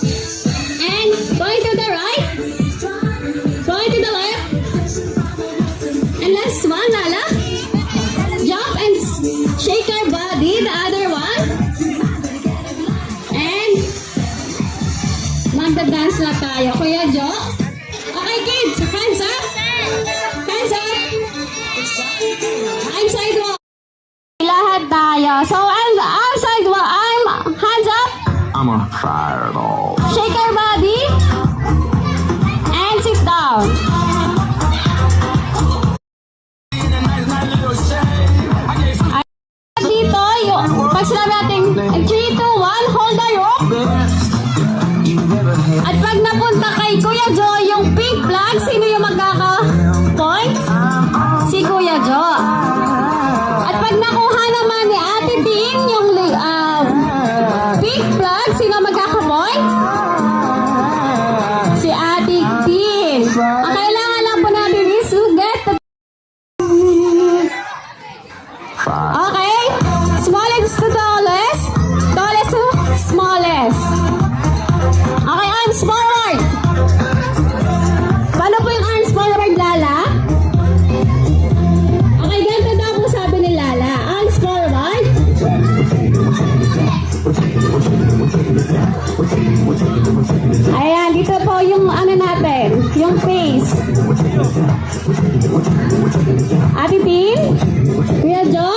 And going to the right. Going to the left. And last one, Lala. Jump and shake your body. The other one. And magda-dance na tayo. Kuya Jo. Okay, kids. Hands up. Hands up. I'm sidewalk. Lahat tayo. So, I'm sidewalk. I'm hands up. I'm on fire at all. Shake your body. And sit down. Dito, yung, pag sinabi natin, 3, 2, 1, hold the rope. At pag napunta kay Kuya Jo, yung pink flag, sino yung magkaka-point? Si Kuya Jo. At pag nakuha naman ni Ate Tin, yung pink flag, sino magkaka-point? Si Ate Tin. Ang kailangan lang po natin is to get the... Okay? Smallest to tallest. Tallest to smallest. Okay, arms forward. Paano po yung arms forward, Lala? Okay, ganito daw po sabi ni Lala. Arms forward. Ayan, dito po yung ano natin, yung face. Ate Tin? Kuya Jo?